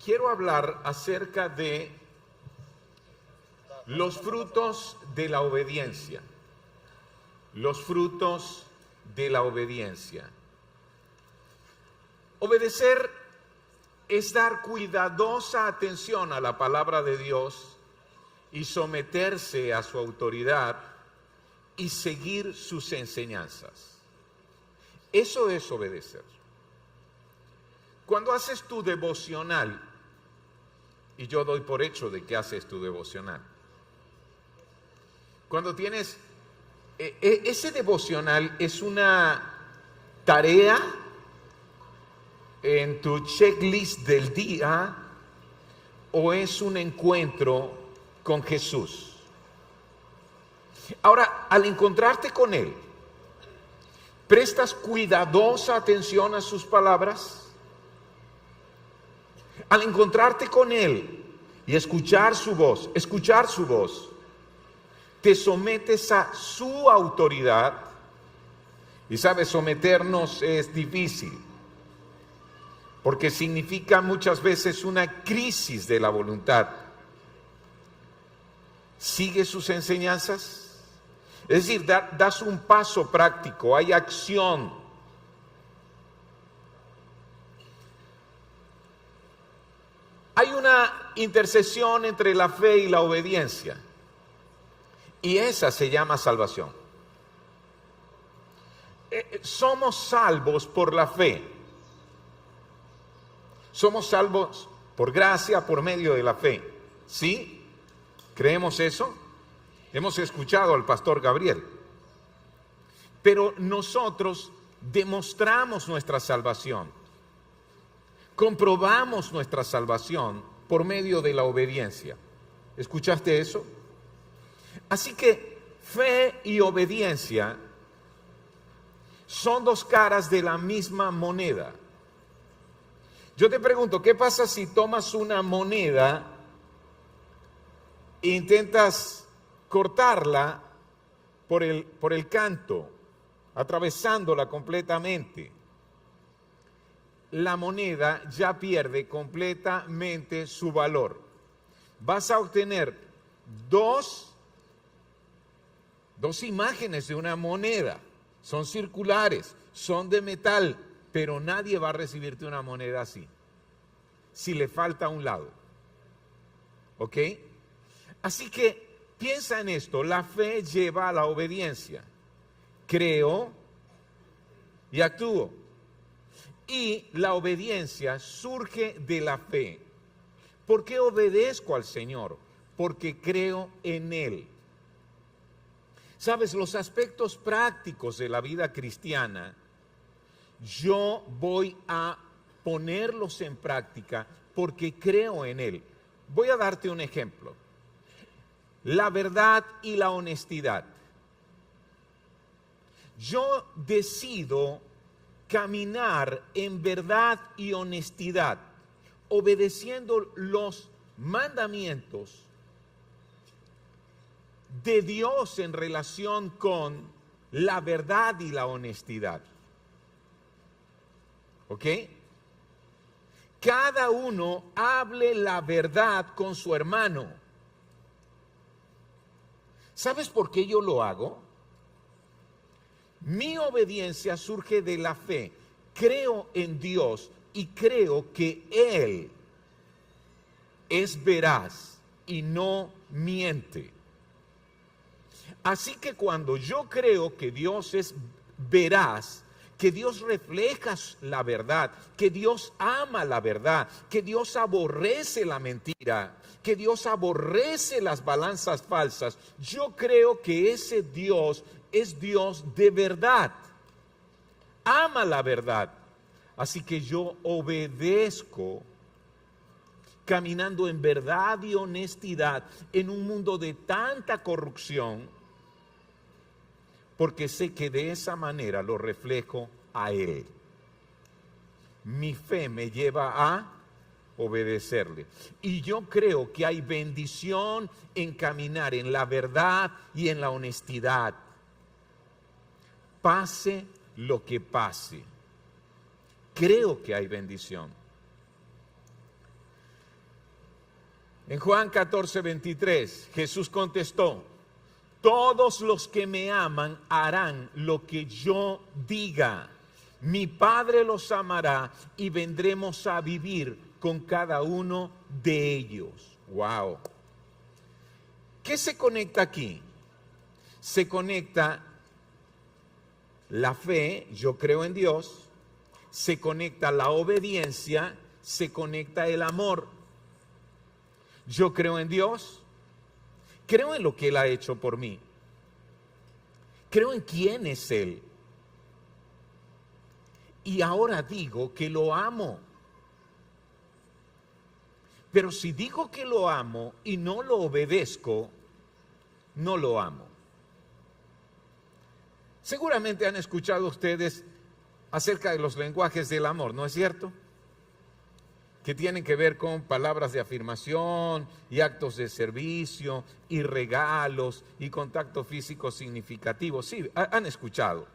quiero hablar acerca de los frutos de la obediencia. Los frutos de la obediencia. Obedecer es dar cuidadosa atención a la palabra de Dios y someterse a su autoridad y seguir sus enseñanzas. Eso es obedecer. Cuando haces tu devocional, y yo doy por hecho de que haces tu devocional, cuando tienes, ese devocional es una tarea en tu checklist del día o es un encuentro con Jesús. Ahora, al encontrarte con Él, ¿prestas cuidadosa atención a sus palabras? Al encontrarte con Él y escuchar su voz, te sometes a su autoridad. Y sabes, someternos es difícil, porque significa muchas veces una crisis de la voluntad. ¿Sigues sus enseñanzas? Es decir, das un paso práctico, hay acción. Hay una intersección entre la fe y la obediencia, y esa se llama salvación. Somos salvos por la fe. Somos salvos por gracia, por medio de la fe. ¿Sí? ¿Creemos eso? Hemos escuchado al pastor Gabriel. Pero nosotros demostramos nuestra salvación. Comprobamos nuestra salvación por medio de la obediencia. ¿Escuchaste eso? Así que fe y obediencia son dos caras de la misma moneda. Yo te pregunto, ¿qué pasa si tomas una moneda e intentas cortarla por el canto, atravesándola completamente? La moneda ya pierde completamente su valor. Vas a obtener dos imágenes de una moneda. Son circulares, son de metal, pero nadie va a recibirte una moneda así, si le falta un lado. ¿Ok? Así que piensa en esto, la fe lleva a la obediencia. Creo y actúo. Y la obediencia surge de la fe. ¿Por qué obedezco al Señor? Porque creo en Él. Sabes, los aspectos prácticos de la vida cristiana, yo voy a ponerlos en práctica porque creo en Él. Voy a darte un ejemplo. La verdad y la honestidad. Yo decido caminar en verdad y honestidad, obedeciendo los mandamientos de Dios en relación con la verdad y la honestidad. ¿Ok? Cada uno hable la verdad con su hermano. ¿Sabes por qué yo lo hago? Mi obediencia surge de la fe. Creo en Dios y creo que Él es veraz y no miente. Así que cuando yo creo que Dios es veraz, que Dios refleja la verdad, que Dios ama la verdad, que Dios aborrece la mentira, que Dios aborrece las balanzas falsas, yo creo que ese Dios es Dios de verdad, ama la verdad. Así que yo obedezco caminando en verdad y honestidad en un mundo de tanta corrupción, porque sé que de esa manera lo reflejo a Él. Mi fe me lleva a obedecerle. Y yo creo que hay bendición en caminar en la verdad y en la honestidad. Pase lo que pase. Creo que hay bendición. En Juan 14:23, Jesús contestó: todos los que me aman harán lo que yo diga. Mi Padre los amará y vendremos a vivir con cada uno de ellos. Wow. ¿Qué se conecta aquí? Se conecta la fe, yo creo en Dios, se conecta la obediencia, se conecta el amor. Yo creo en Dios, creo en lo que Él ha hecho por mí, creo en quién es Él. Y ahora digo que lo amo. Pero si digo que lo amo y no lo obedezco, no lo amo. Seguramente han escuchado ustedes acerca de los lenguajes del amor, ¿no es cierto? Que tienen que ver con palabras de afirmación y actos de servicio y regalos y contacto físico significativo. Sí, han escuchado.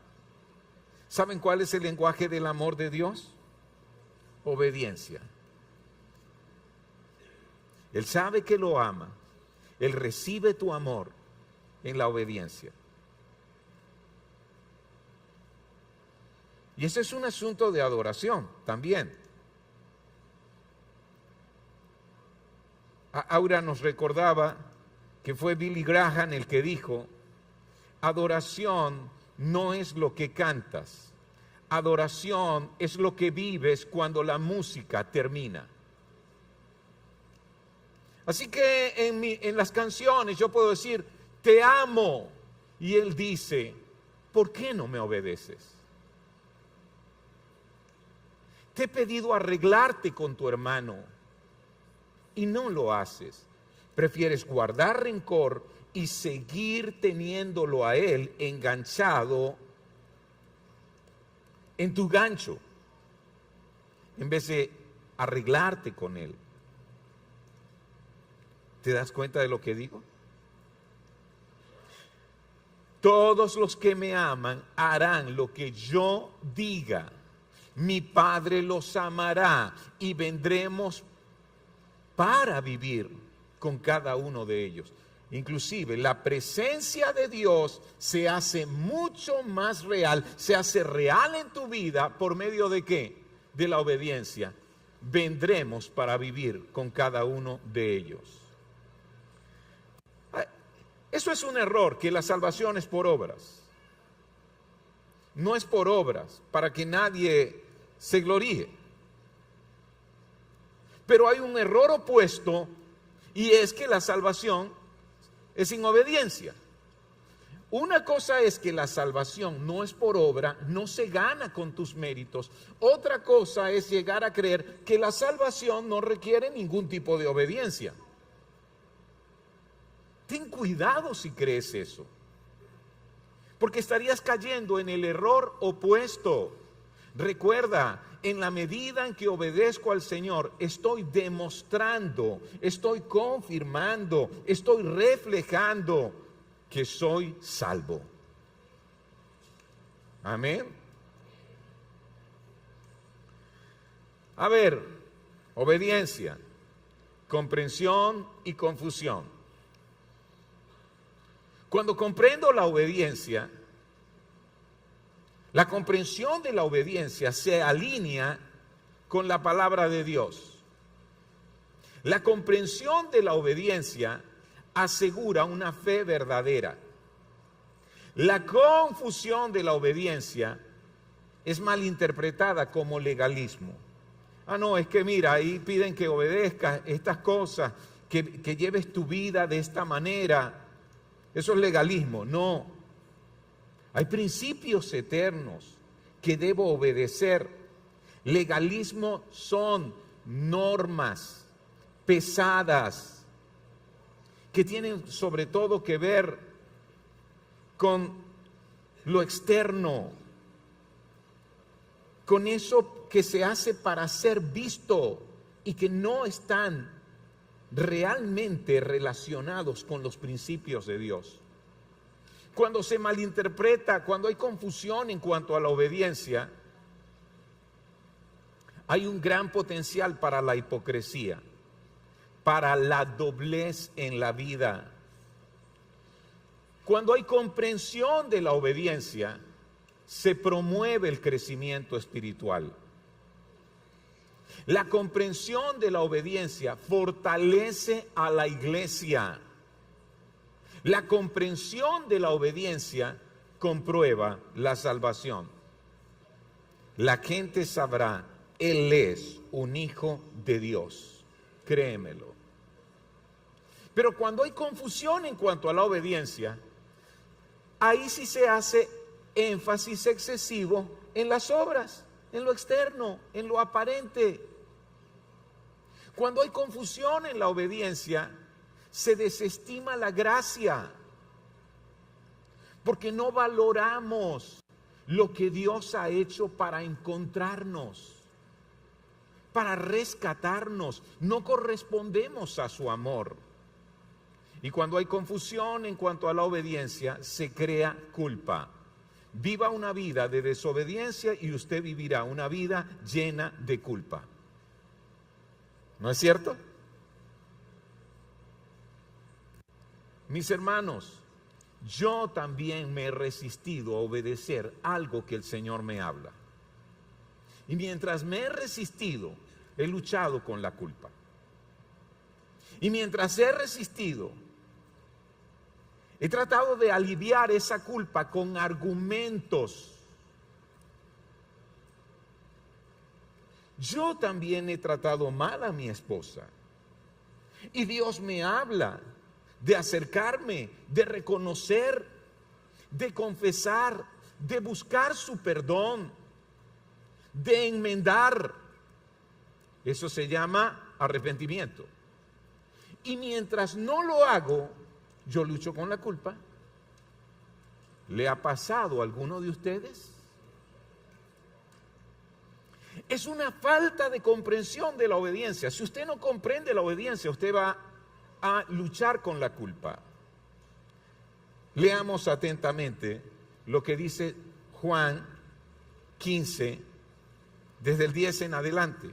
¿Saben cuál es el lenguaje del amor de Dios? Obediencia. Él sabe que lo ama. Él recibe tu amor en la obediencia. Y ese es un asunto de adoración también. Aura nos recordaba que fue Billy Graham el que dijo: adoración no es lo que cantas, adoración es lo que vives cuando la música termina. Así que en las canciones yo puedo decir: te amo, y Él dice: ¿por qué no me obedeces? Te he pedido arreglarte con tu hermano y no lo haces. Prefieres guardar rencor y seguir teniéndolo a él enganchado en tu gancho, en vez de arreglarte con él. ¿Te das cuenta de lo que digo? Todos los que me aman harán lo que yo diga. Mi Padre los amará y vendremos para vivir con cada uno de ellos. Inclusive la presencia de Dios se hace mucho más real, se hace real en tu vida por medio de ¿qué? De la obediencia. Vendremos para vivir con cada uno de ellos. Eso es un error, que la salvación es por obras. No es por obras, para que nadie se gloríe. Pero hay un error opuesto, y es que la salvación es sin obediencia. Una cosa es que la salvación no es por obra, no se gana con tus méritos. Otra cosa es llegar a creer que la salvación no requiere ningún tipo de obediencia. Ten cuidado si crees eso, porque estarías cayendo en el error opuesto. Recuerda, en la medida en que obedezco al Señor, estoy demostrando, estoy confirmando, estoy reflejando que soy salvo. Amén. A ver, obediencia, comprensión y confusión. Cuando comprendo la obediencia, la comprensión de la obediencia se alinea con la palabra de Dios. La comprensión de la obediencia asegura una fe verdadera. La confusión de la obediencia es malinterpretada como legalismo. No, es que mira, ahí piden que obedezcas estas cosas, que lleves tu vida de esta manera. Eso es legalismo. No. Hay principios eternos que debo obedecer. Legalismo son normas pesadas que tienen sobre todo que ver con lo externo, con eso que se hace para ser visto y que no están realmente relacionados con los principios de Dios. Cuando se malinterpreta, cuando hay confusión en cuanto a la obediencia, hay un gran potencial para la hipocresía. para la doblez en la vida. Cuando hay comprensión de la obediencia, se promueve el crecimiento espiritual. La comprensión de la obediencia fortalece a la iglesia. La comprensión de la obediencia comprueba la salvación. La gente sabrá, Él es un hijo de Dios. Créemelo. Pero cuando hay confusión en cuanto a la obediencia, ahí sí se hace énfasis excesivo en las obras, en lo externo, en lo aparente. Cuando hay confusión en la obediencia, se desestima la gracia, porque no valoramos lo que Dios ha hecho para encontrarnos, para rescatarnos. No correspondemos a su amor. Y cuando hay confusión en cuanto a la obediencia, se crea culpa. Viva una vida de desobediencia y usted vivirá una vida llena de culpa. ¿No es cierto? Mis hermanos, yo también me he resistido a obedecer algo que el Señor me habla. Y mientras me he resistido, he luchado con la culpa. Y mientras he resistido, he tratado de aliviar esa culpa con argumentos. Yo también he tratado mal a mi esposa. Y Dios me habla de acercarme, de reconocer, de confesar, de buscar su perdón, de enmendar. Eso se llama arrepentimiento. Y mientras no lo hago, yo lucho con la culpa. ¿Le ha pasado a alguno de ustedes? Es una falta de comprensión de la obediencia. Si usted no comprende la obediencia, usted va a luchar con la culpa. Leamos atentamente lo que dice Juan 15, desde el 10 en adelante.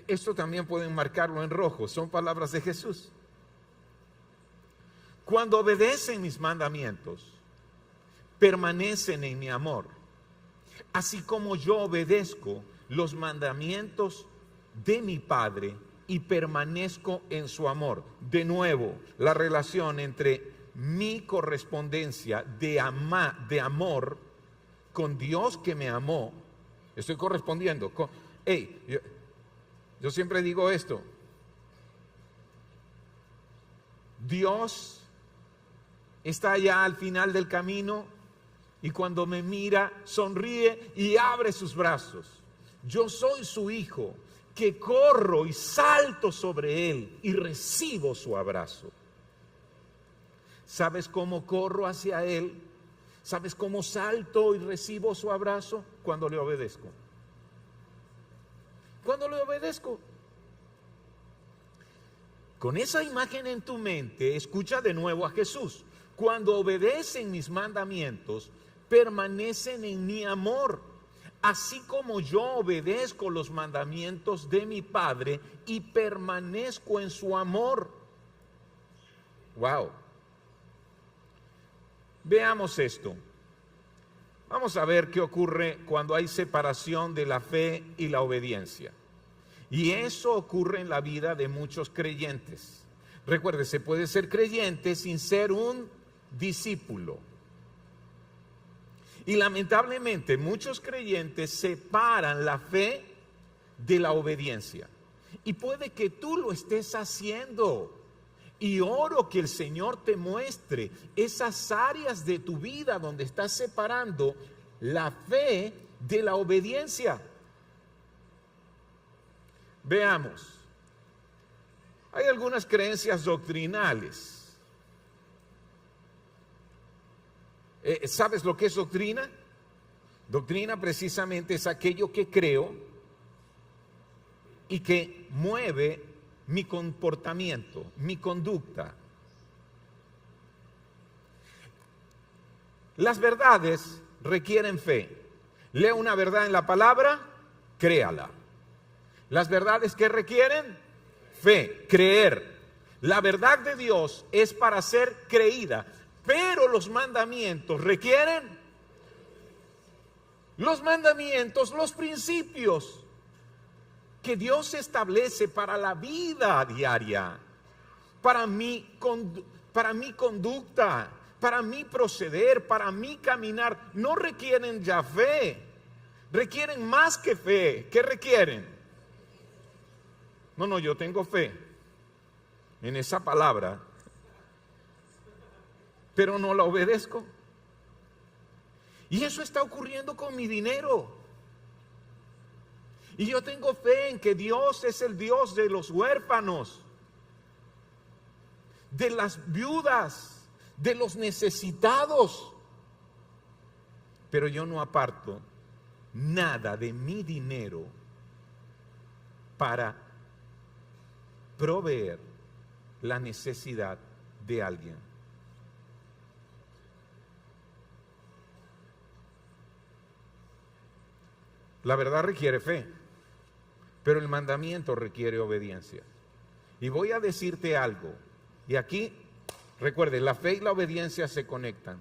Esto también pueden marcarlo en rojo, son palabras de Jesús. Cuando obedecen mis mandamientos, permanecen en mi amor, así como yo obedezco los mandamientos de mi Padre y permanezco en su amor. De nuevo, la relación entre mi correspondencia de amor con Dios que me amó. Estoy correspondiendo. Yo siempre digo esto. Dios está allá al final del camino y cuando me mira, sonríe y abre sus brazos. Yo soy su hijo, que corro y salto sobre él y recibo su abrazo. ¿Sabes cómo corro hacia él? ¿Sabes cómo salto y recibo su abrazo? Cuando le obedezco. Cuando le obedezco. Con esa imagen en tu mente, escucha de nuevo a Jesús. Cuando obedecen mis mandamientos, permanecen en mi amor, así como yo obedezco los mandamientos de mi Padre y permanezco en su amor. Wow. Veamos esto. Vamos a ver qué ocurre cuando hay separación de la fe y la obediencia. Y eso ocurre en la vida de muchos creyentes. Recuerde, se puede ser creyente sin ser un discípulo. Y lamentablemente muchos creyentes separan la fe de la obediencia. Y puede que tú lo estés haciendo. Y oro que el Señor te muestre esas áreas de tu vida donde estás separando la fe de la obediencia. Veamos. Hay algunas creencias doctrinales. ¿Sabes lo que es doctrina? Doctrina precisamente es aquello que creo y que mueve mi comportamiento, mi conducta. Las verdades requieren fe. Lea una verdad en la palabra, créala. Las verdades que requieren fe, creer. La verdad de Dios es para ser creída, pero los mandamientos requieren, los principios que Dios establece para la vida diaria, para mi conducta, para mi proceder, para mi caminar, no requieren ya fe, requieren más que fe. ¿Qué requieren? No, yo tengo fe en esa palabra, pero no la obedezco. Y eso está ocurriendo con mi dinero. Y yo tengo fe en que Dios es el Dios de los huérfanos, de las viudas, de los necesitados. Pero yo no aparto nada de mi dinero para proveer la necesidad de alguien. La verdad requiere fe, pero el mandamiento requiere obediencia. Y voy a decirte algo, y aquí, recuerde, la fe y la obediencia se conectan.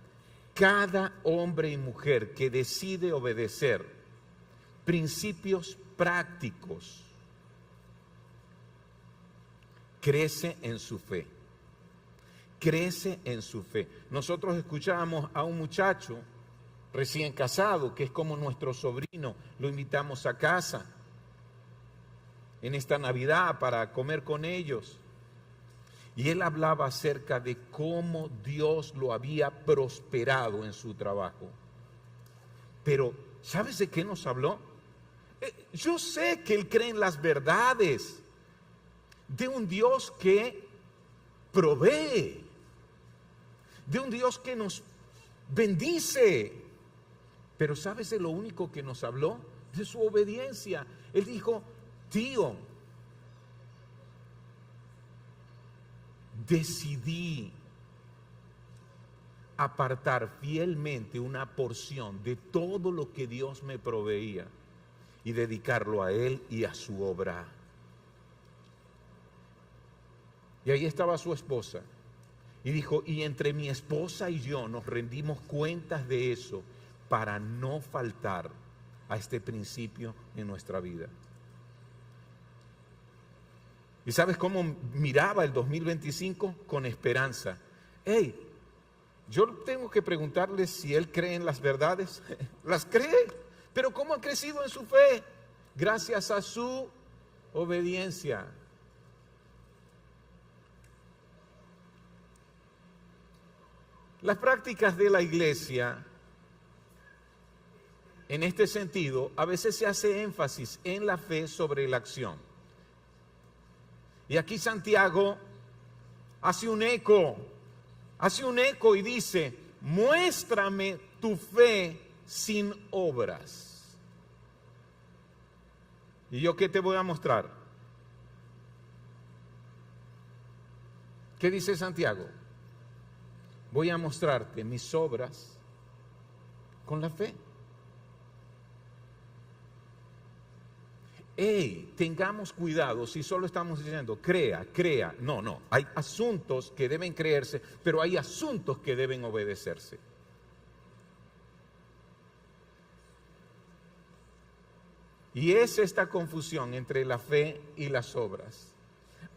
Cada hombre y mujer que decide obedecer principios prácticos crece en su fe. Crece en su fe. Nosotros escuchábamos a un muchacho recién casado, que es como nuestro sobrino, lo invitamos a casa en esta Navidad para comer con ellos. Y él hablaba acerca de cómo Dios lo había prosperado en su trabajo. Pero, ¿sabes de qué nos habló? Yo sé que él cree en las verdades de un Dios que provee, de un Dios que nos bendice. Pero ¿sabes de lo único que nos habló? De su obediencia. Él dijo, tío, decidí apartar fielmente una porción de todo lo que Dios me proveía y dedicarlo a Él y a su obra. Y ahí estaba su esposa. Y dijo, y entre mi esposa y yo nos rendimos cuentas de eso para no faltar a este principio en nuestra vida. ¿Y sabes cómo miraba el 2025? Con esperanza. Hey, yo tengo que preguntarle si él cree en las verdades. Las cree, pero ¿cómo ha crecido en su fe? Gracias a su obediencia. Las prácticas de la iglesia, en este sentido, a veces se hace énfasis en la fe sobre la acción. Y aquí Santiago hace un eco y dice, muéstrame tu fe sin obras. ¿Y yo qué te voy a mostrar? ¿Qué dice Santiago? Voy a mostrarte mis obras con la fe. Tengamos cuidado si solo estamos diciendo crea. No, hay asuntos que deben creerse, pero hay asuntos que deben obedecerse. Y es esta confusión entre la fe y las obras.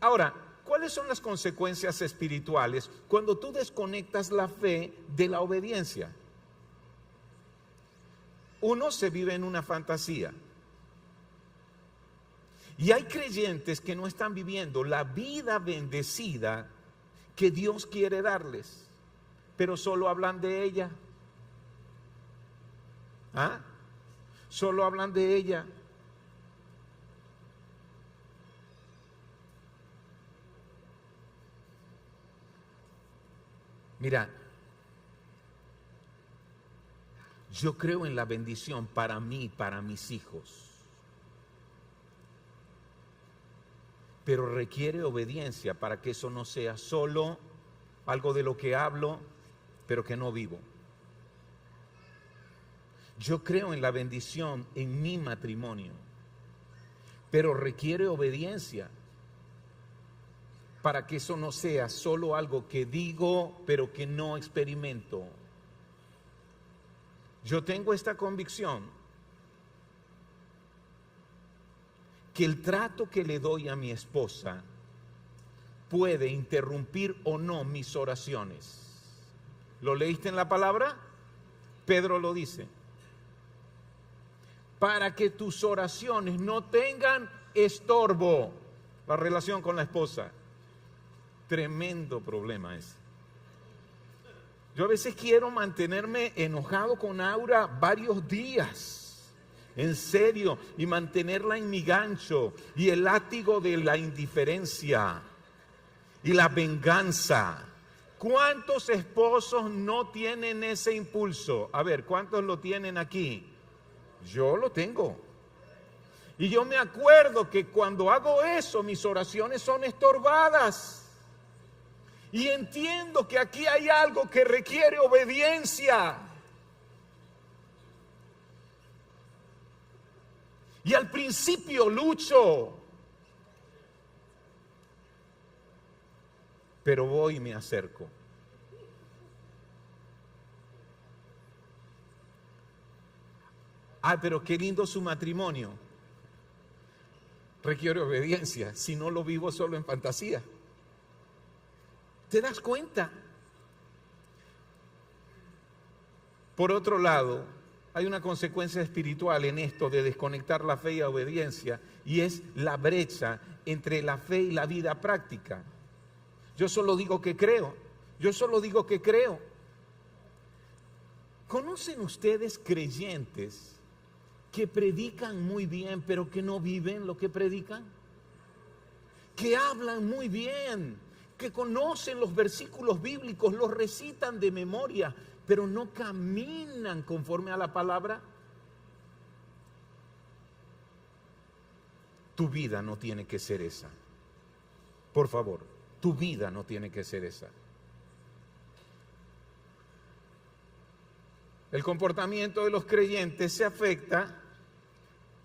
Ahora, ¿cuáles son las consecuencias espirituales cuando tú desconectas la fe de la obediencia? Uno, se vive en una fantasía. Y hay creyentes que no están viviendo la vida bendecida que Dios quiere darles, pero solo hablan de ella. Solo hablan de ella. Mira, yo creo en la bendición para mí, para mis hijos. Pero requiere obediencia para que eso no sea solo algo de lo que hablo, pero que no vivo. Yo creo en la bendición en mi matrimonio, pero requiere obediencia para que eso no sea solo algo que digo, pero que no experimento. Yo tengo esta convicción que el trato que le doy a mi esposa puede interrumpir o no mis oraciones. ¿Lo leíste en la palabra? Pedro lo dice. Para que tus oraciones no tengan estorbo. La relación con la esposa. Tremendo problema ese. Yo a veces quiero mantenerme enojado con Aura varios días, en serio, y mantenerla en mi gancho, y el látigo de la indiferencia y la venganza. ¿Cuántos esposos no tienen ese impulso? A ver, ¿cuántos lo tienen aquí? Yo lo tengo. Y yo me acuerdo que cuando hago eso, mis oraciones son estorbadas. Y entiendo que aquí hay algo que requiere obediencia. Y al principio lucho, pero voy y me acerco. Pero qué lindo su matrimonio. Requiere obediencia, si no lo vivo solo en fantasía. ¿Te das cuenta? Por otro lado, hay una consecuencia espiritual en esto de desconectar la fe y la obediencia, y es la brecha entre la fe y la vida práctica. Yo solo digo que creo, yo solo digo que creo. ¿Conocen ustedes creyentes que predican muy bien, pero que no viven lo que predican? Que hablan muy bien, que conocen los versículos bíblicos, los recitan de memoria, pero no caminan conforme a la palabra. Tu vida no tiene que ser esa. Por favor, tu vida no tiene que ser esa. El comportamiento de los creyentes se afecta,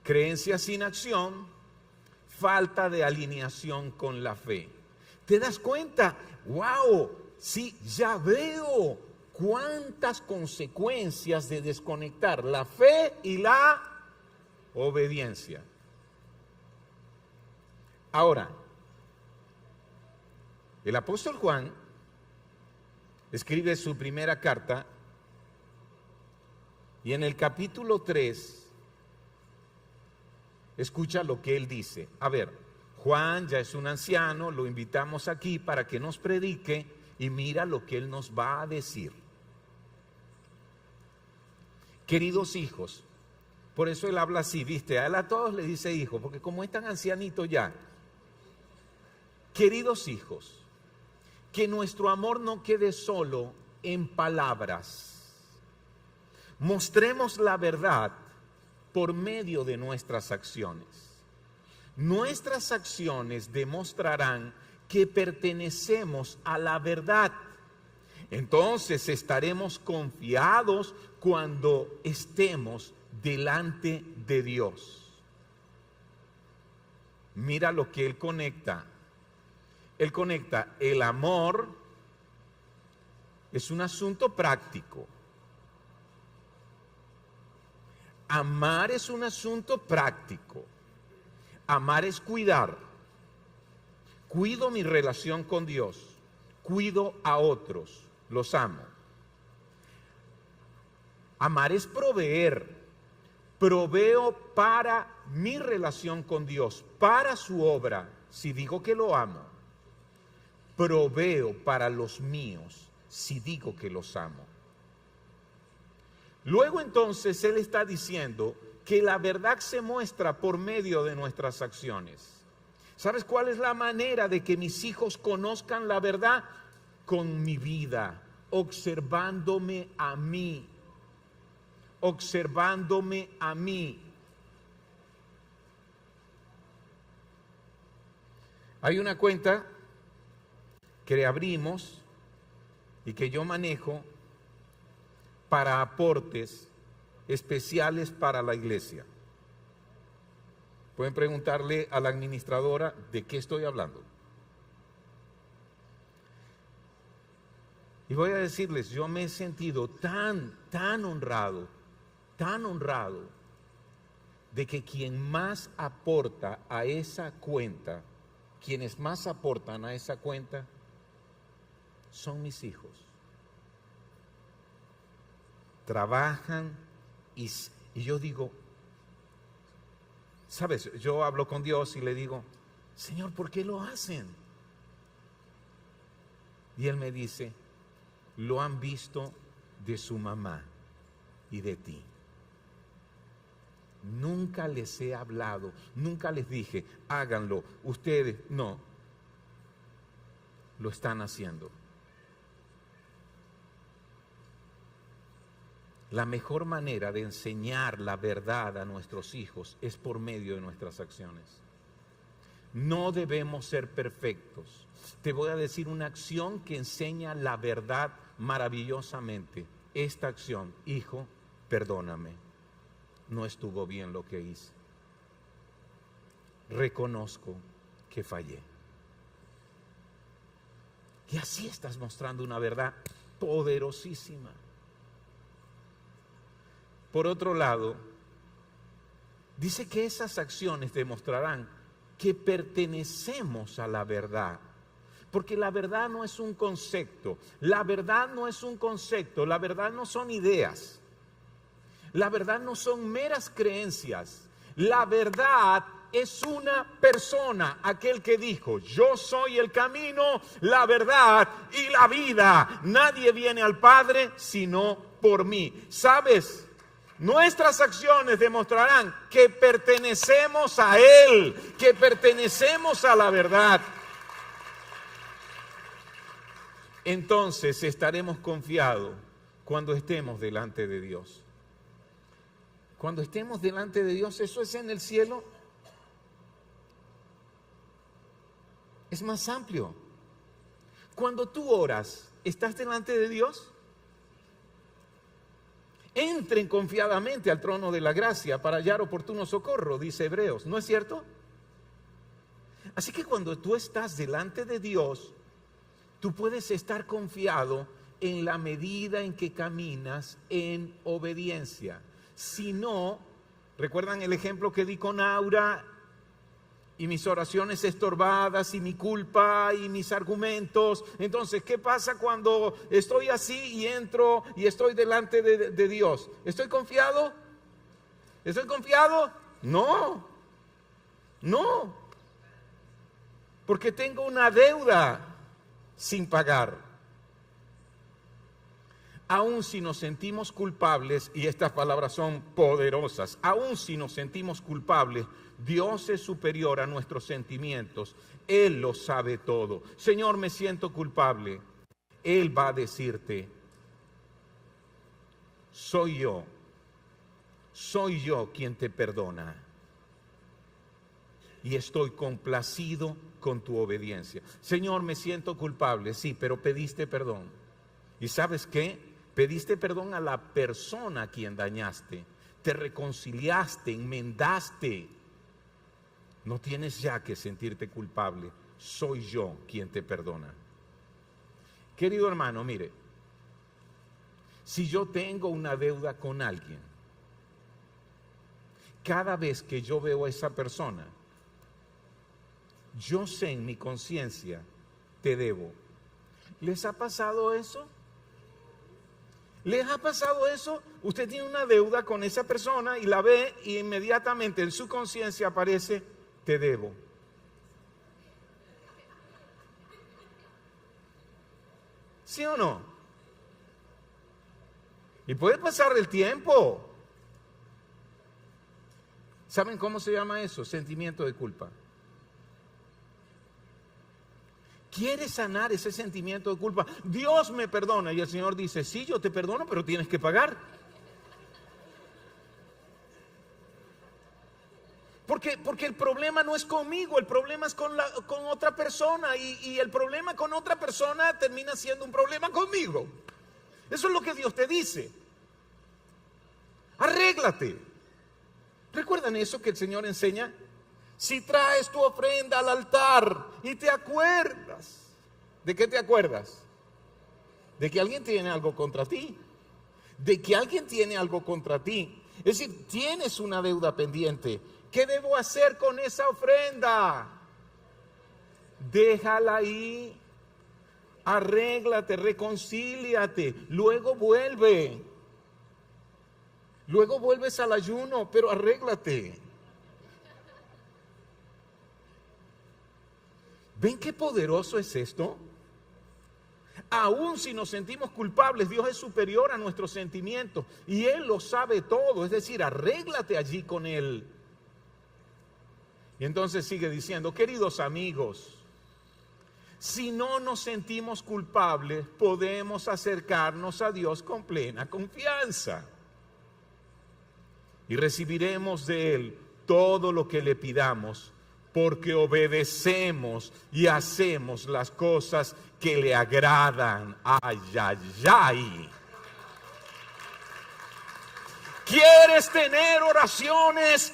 creencia sin acción, falta de alineación con la fe. ¿Te das cuenta? ¡Wow! Sí, ya veo cuántas consecuencias de desconectar la fe y la obediencia. Ahora, el apóstol Juan escribe su primera carta y en el capítulo 3 escucha lo que él dice. A ver, Juan ya es un anciano, lo invitamos aquí para que nos predique y mira lo que él nos va a decir. Queridos hijos, por eso él habla así, ¿viste? A él a todos le dice hijo, porque como es tan ancianito ya. Queridos hijos, que nuestro amor no quede solo en palabras. Mostremos la verdad por medio de nuestras acciones. Nuestras acciones demostrarán que pertenecemos a la verdad. Entonces estaremos confiados cuando estemos delante de Dios. Mira lo que él conecta. Él conecta el amor, es un asunto práctico. Amar es un asunto práctico. Amar es cuidar. Cuido mi relación con Dios. Cuido a otros. Los amo. Amar es proveer. Proveo para mi relación con Dios, para su obra, si digo que lo amo. Proveo para los míos, si digo que los amo. Luego entonces él está diciendo que la verdad se muestra por medio de nuestras acciones. ¿Sabes cuál es la manera de que mis hijos conozcan la verdad? Con mi vida, observándome a mí. Observándome a mí. Hay una cuenta que abrimos y que yo manejo para aportes especiales para la iglesia. Pueden preguntarle a la administradora de qué estoy hablando. Y voy a decirles, yo me he sentido tan honrado de que quien más aporta a esa cuenta, quienes más aportan a esa cuenta, son mis hijos. Trabajan y yo digo, ¿sabes? Yo hablo con Dios y le digo, Señor, ¿por qué lo hacen? Y Él me dice, lo han visto de su mamá y de ti. Nunca les he hablado, nunca les dije, háganlo, ustedes, no. Lo están haciendo. La mejor manera de enseñar la verdad a nuestros hijos es por medio de nuestras acciones. No debemos ser perfectos. Te voy a decir una acción que enseña la verdad maravillosamente. Esta acción, hijo, perdóname, no estuvo bien lo que hice. Reconozco que fallé. Y así estás mostrando una verdad poderosísima. Por otro lado, dice que esas acciones demostrarán que pertenecemos a la verdad. Porque la verdad no es un concepto, la verdad no es un concepto, la verdad no son ideas, la verdad no son meras creencias, la verdad es una persona, aquel que dijo, yo soy el camino, la verdad y la vida, nadie viene al Padre sino por mí. ¿Sabes? Nuestras acciones demostrarán que pertenecemos a Él, que pertenecemos a la verdad. Entonces estaremos confiados cuando estemos delante de Dios. Cuando estemos delante de Dios, eso es en el cielo. Es más amplio. Cuando tú oras, ¿estás delante de Dios? Entren confiadamente al trono de la gracia para hallar oportuno socorro, dice Hebreos, ¿no es cierto? Así que cuando tú estás delante de Dios, tú puedes estar confiado en la medida en que caminas en obediencia. Si no, ¿recuerdan el ejemplo que di con Aura? Y mis oraciones estorbadas y mi culpa y mis argumentos. Entonces, ¿qué pasa cuando estoy así y entro y estoy delante de Dios? ¿Estoy confiado? ¿Estoy confiado? No, no. Porque tengo una deuda sin pagar. Aún si nos sentimos culpables, y estas palabras son poderosas, aún si nos sentimos culpables, Dios es superior a nuestros sentimientos. Él lo sabe todo. Señor, me siento culpable. Él va a decirte, soy yo quien te perdona. Y estoy complacido con tu obediencia. Señor, me siento culpable, sí, pero pediste perdón. ¿Y sabes qué? Pediste perdón a la persona a quien dañaste. Te reconciliaste, enmendaste. No tienes ya que sentirte culpable. Soy yo quien te perdona. Querido hermano, mire, si yo tengo una deuda con alguien, cada vez que yo veo a esa persona, yo sé en mi conciencia, te debo. ¿Les ha pasado eso? ¿Les ha pasado eso? Usted tiene una deuda con esa persona y la ve y inmediatamente en su conciencia aparece, te debo. ¿Sí o no? Y puede pasar el tiempo. ¿Saben cómo se llama eso? Sentimiento de culpa. ¿Quieres sanar ese sentimiento de culpa? Dios me perdona. Y el Señor dice, sí, yo te perdono, pero tienes que pagar. Porque el problema no es conmigo, el problema es con otra persona. Y el problema con otra persona termina siendo un problema conmigo. Eso es lo que Dios te dice. Arréglate. ¿Recuerdan eso que el Señor enseña? Si traes tu ofrenda al altar y te acuerdas, ¿de qué te acuerdas? de que alguien tiene algo contra ti. De que alguien tiene algo contra ti. Es decir, tienes una deuda pendiente. ¿Qué debo hacer con esa ofrenda? Déjala ahí. Arréglate, reconcíliate. Luego vuelve. Luego vuelves al ayuno, pero arréglate. ¿Ven qué poderoso es esto? Aún si nos sentimos culpables, Dios es superior a nuestros sentimientos y Él lo sabe todo. Es decir, arréglate allí con Él. Y entonces sigue diciendo, queridos amigos, si no nos sentimos culpables, podemos acercarnos a Dios con plena confianza. Y recibiremos de Él todo lo que le pidamos, porque obedecemos y hacemos las cosas que le agradan. Ay, ay, ay. ¿Quieres tener oraciones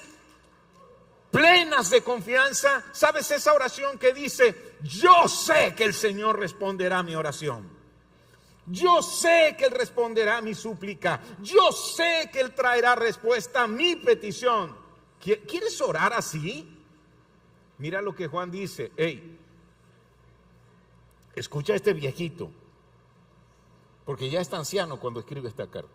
plenas de confianza? ¿Sabes esa oración que dice, yo sé que el Señor responderá a mi oración? Yo sé que Él responderá a mi súplica. Yo sé que Él traerá respuesta a mi petición. ¿Quieres orar así? Mira lo que Juan dice. Hey, escucha a este viejito, porque ya está anciano cuando escribe esta carta.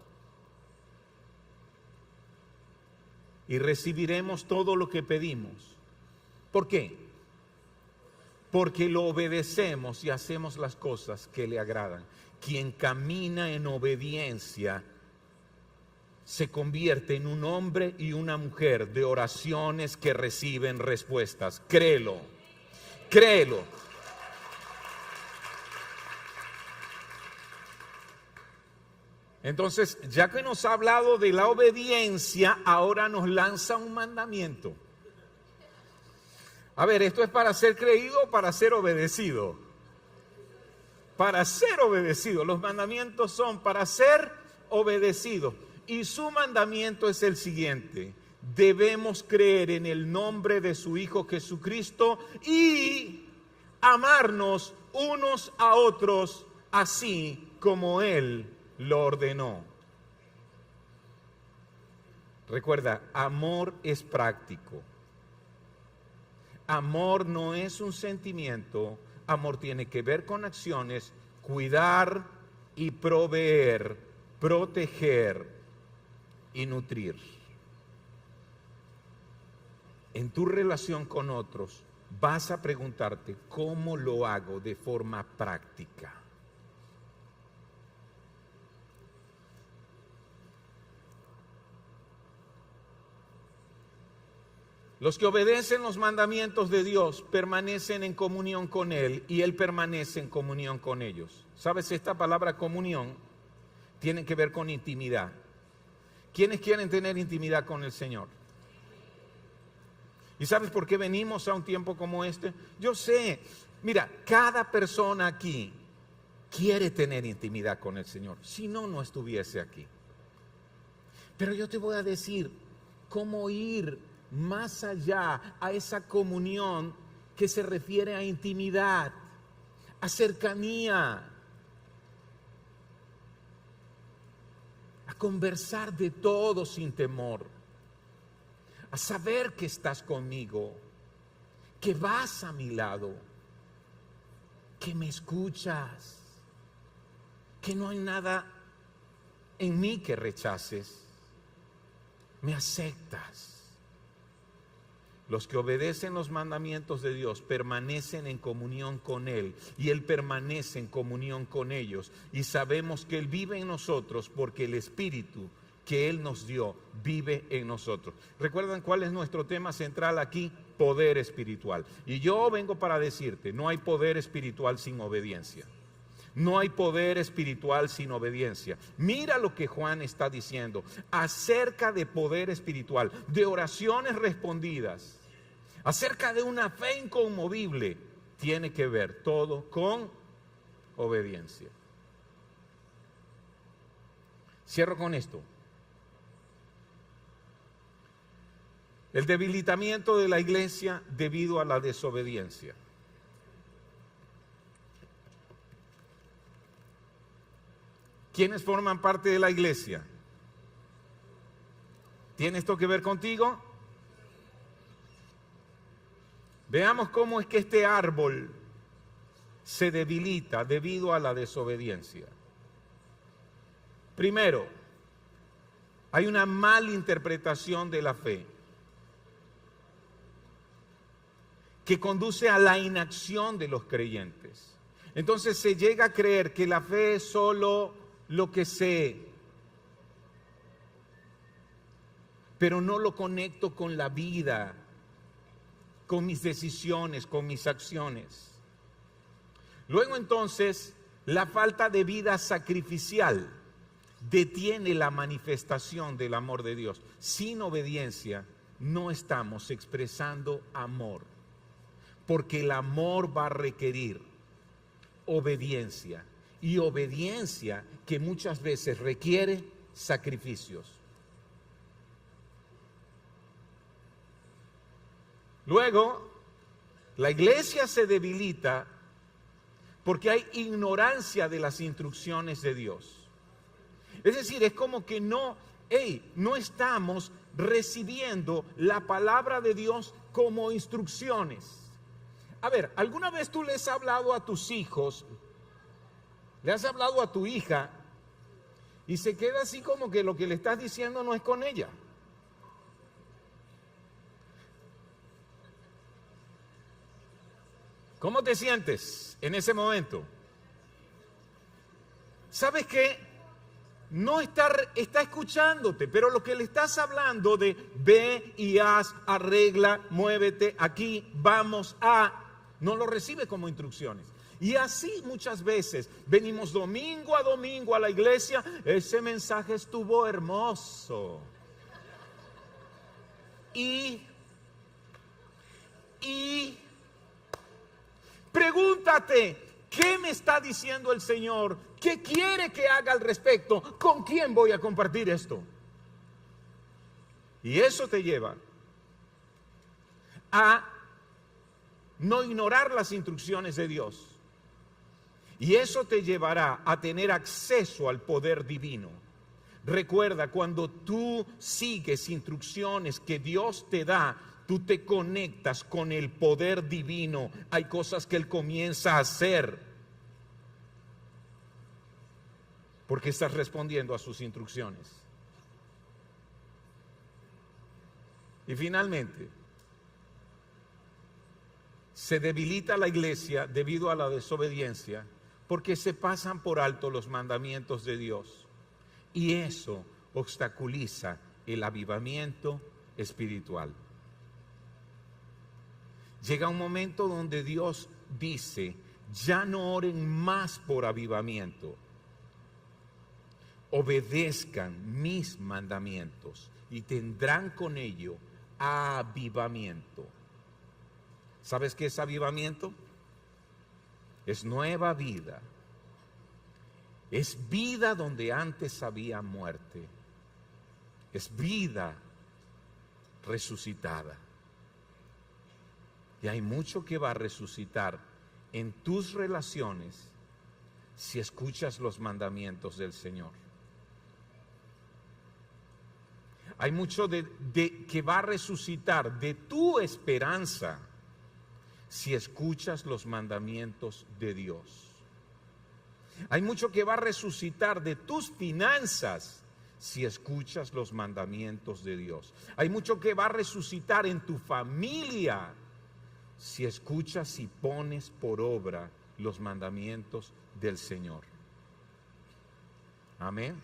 Y recibiremos todo lo que pedimos. ¿Por qué? Porque lo obedecemos y hacemos las cosas que le agradan. Quien camina en obediencia se convierte en un hombre y una mujer de oraciones que reciben respuestas. Créelo, créelo. Entonces, ya que nos ha hablado de la obediencia, ahora nos lanza un mandamiento. A ver, ¿esto es para ser creído o para ser obedecido? Para ser obedecido. Los mandamientos son para ser obedecidos. Y su mandamiento es el siguiente: debemos creer en el nombre de su Hijo Jesucristo y amarnos unos a otros así como Él lo ordenó. Recuerda, amor es práctico. Amor no es un sentimiento. Amor tiene que ver con acciones, cuidar y proveer, proteger y nutrir. En tu relación con otros vas a preguntarte, ¿cómo lo hago de forma práctica? Los que obedecen los mandamientos de Dios permanecen en comunión con Él y Él permanece en comunión con ellos. ¿Sabes? Esta palabra comunión tiene que ver con intimidad. ¿Quiénes quieren tener intimidad con el Señor? ¿Y sabes por qué venimos a un tiempo como este? Yo sé, mira, cada persona aquí quiere tener intimidad con el Señor. Si no, no estuviese aquí. Pero yo te voy a decir cómo ir más allá a esa comunión que se refiere a intimidad, a cercanía, a conversar de todo sin temor, a saber que estás conmigo, que vas a mi lado, que me escuchas, que no hay nada en mí que rechaces, me aceptas. Los que obedecen los mandamientos de Dios permanecen en comunión con Él y Él permanece en comunión con ellos. Y sabemos que Él vive en nosotros porque el Espíritu que Él nos dio vive en nosotros. ¿Recuerdan cuál es nuestro tema central aquí? Poder espiritual. Y yo vengo para decirte, no hay poder espiritual sin obediencia. No hay poder espiritual sin obediencia. Mira lo que Juan está diciendo acerca de poder espiritual, de oraciones respondidas, acerca de una fe inconmovible. Tiene que ver todo con obediencia. Cierro con esto. El debilitamiento de la iglesia debido a la desobediencia. ¿Quiénes forman parte de la iglesia? ¿Tiene esto que ver contigo? Veamos cómo es que este árbol se debilita debido a la desobediencia. Primero, hay una mala interpretación de la fe que conduce a la inacción de los creyentes. Entonces se llega a creer que la fe es solo lo que sé, pero no lo conecto con la vida, con mis decisiones, con mis acciones. Luego entonces, la falta de vida sacrificial detiene la manifestación del amor de Dios. Sin obediencia no estamos expresando amor, porque el amor va a requerir obediencia, y obediencia que muchas veces requiere sacrificios. Luego, la iglesia se debilita porque hay ignorancia de las instrucciones de Dios. Es decir, es como que no estamos recibiendo la palabra de Dios como instrucciones. A ver, ¿alguna vez tú les has hablado a tus hijos, le has hablado a tu hija y se queda así como que lo que le estás diciendo no es con ella? ¿Cómo te sientes en ese momento? ¿Sabes qué? No está escuchándote, pero lo que le estás hablando de ve y haz, arregla, muévete, aquí, vamos a, no lo recibe como instrucciones. Y así muchas veces venimos domingo a la iglesia, ese mensaje estuvo hermoso. Y pregúntate, ¿qué me está diciendo el Señor? ¿Qué quiere que haga al respecto? ¿Con quién voy a compartir esto? Y eso te lleva a no ignorar las instrucciones de Dios. Y eso te llevará a tener acceso al poder divino. Recuerda, cuando tú sigues instrucciones que Dios te da, tú te conectas con el poder divino. Hay cosas que Él comienza a hacer porque estás respondiendo a sus instrucciones. Y finalmente, se debilita la iglesia debido a la desobediencia porque se pasan por alto los mandamientos de Dios. Y eso obstaculiza el avivamiento espiritual. Llega un momento donde Dios dice, ya no oren más por avivamiento, obedezcan mis mandamientos y tendrán con ello avivamiento. ¿Sabes qué es avivamiento? Es nueva vida. Es vida donde antes había muerte. Es vida resucitada. Y hay mucho que va a resucitar en tus relaciones si escuchas los mandamientos del Señor. Hay mucho que va a resucitar de tu esperanza si escuchas los mandamientos de Dios. Hay mucho que va a resucitar de tus finanzas si escuchas los mandamientos de Dios. Hay mucho que va a resucitar en tu familia si escuchas y pones por obra los mandamientos del Señor. Amén.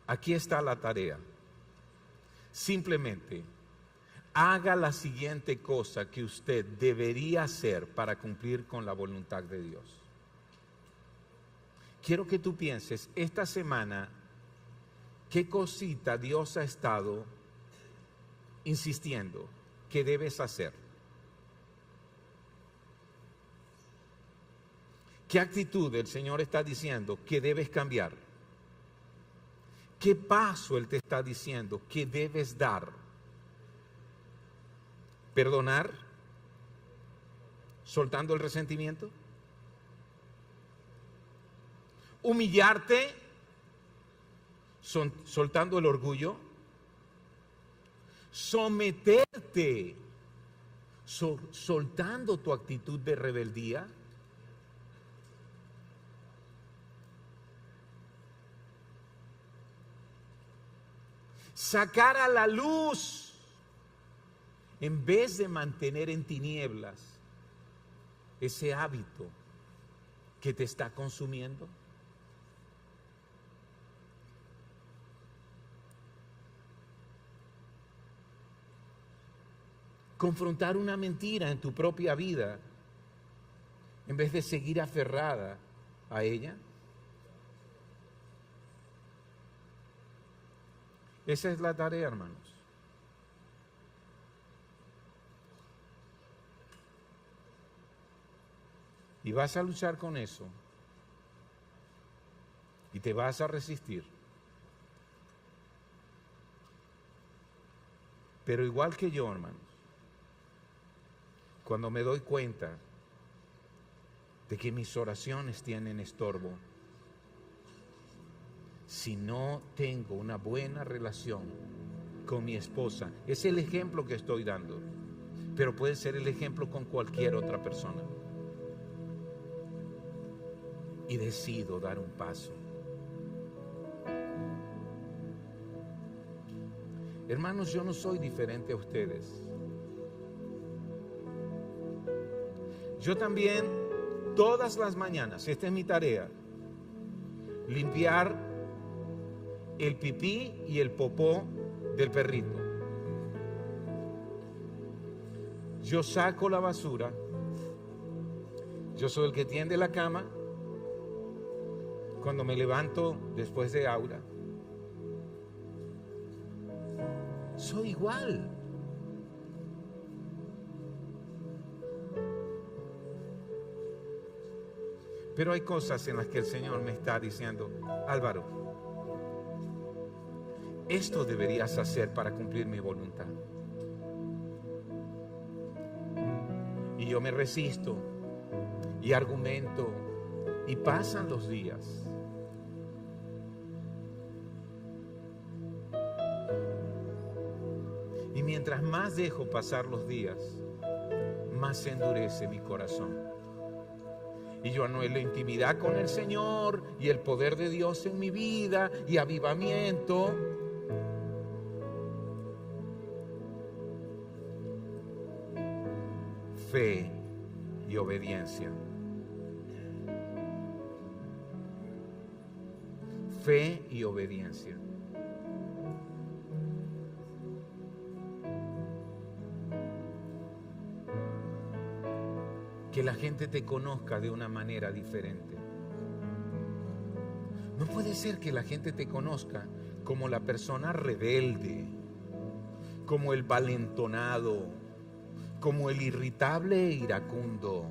Aquí está la tarea. Simplemente haga la siguiente cosa que usted debería hacer para cumplir con la voluntad de Dios. Quiero que tú pienses esta semana qué cosita Dios ha estado insistiendo que debes hacer. ¿Qué actitud el Señor está diciendo que debes cambiar? ¿Qué paso Él te está diciendo que debes dar? ¿Perdonar? ¿Soltando el resentimiento? humillarte, soltando el orgullo, someterte, soltando tu actitud de rebeldía, sacar a la luz en vez de mantener en tinieblas ese hábito que te está consumiendo. Confrontar una mentira en tu propia vida en vez de seguir aferrada a ella. Esa es la tarea, hermanos. Y vas a luchar con eso. Y te vas a resistir. Pero igual que yo, hermanos, cuando me doy cuenta de que mis oraciones tienen estorbo, si no tengo una buena relación con mi esposa, es el ejemplo que estoy dando, pero puede ser el ejemplo con cualquier otra persona, y decido dar un paso. Hermanos, yo no soy diferente a ustedes. Yo también, todas las mañanas, esta es mi tarea, limpiar el pipí y el popó del perrito. Yo saco la basura, yo soy el que tiende la cama cuando me levanto después de Aura. Soy igual. Pero hay cosas en las que el Señor me está diciendo: Álvaro, esto deberías hacer para cumplir mi voluntad. Y yo me resisto y argumento, y pasan los días. Y mientras más dejo pasar los días, más se endurece mi corazón. Y yo anhelo intimidad con el Señor y el poder de Dios en mi vida y avivamiento. Fe y obediencia. Fe y obediencia. Que la gente te conozca de una manera diferente. No puede ser que la gente te conozca como la persona rebelde, como el valentonado, como el irritable e iracundo.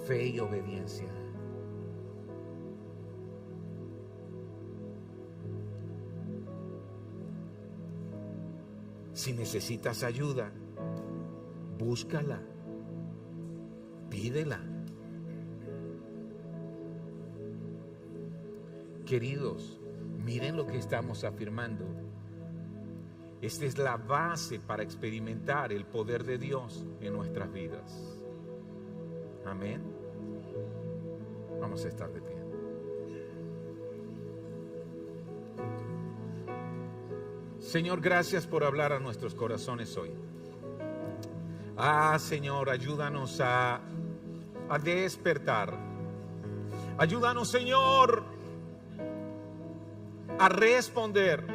Fe y obediencia. Si necesitas ayuda, búscala, pídela. Queridos, miren lo que estamos afirmando. Esta es la base para experimentar el poder de Dios en nuestras vidas. Amén. Vamos a estar de pie. Señor, gracias por hablar a nuestros corazones hoy. Señor, ayúdanos a despertar. Ayúdanos, Señor, a responder.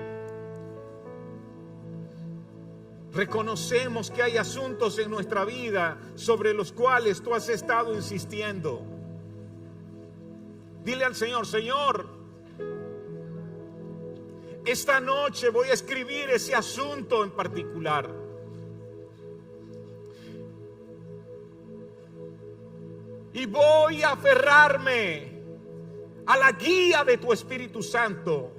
Reconocemos que hay asuntos en nuestra vida sobre los cuales tú has estado insistiendo. Dile al Señor: Señor, esta noche voy a escribir ese asunto en particular. Y voy a aferrarme a la guía de tu Espíritu Santo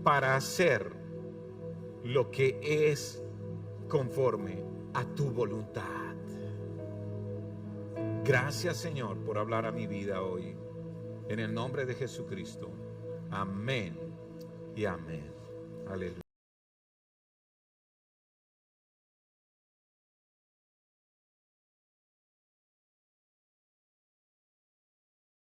para hacer lo que es conforme a tu voluntad. Gracias, Señor, por hablar a mi vida hoy. En el nombre de Jesucristo. Amén y amén. Aleluya.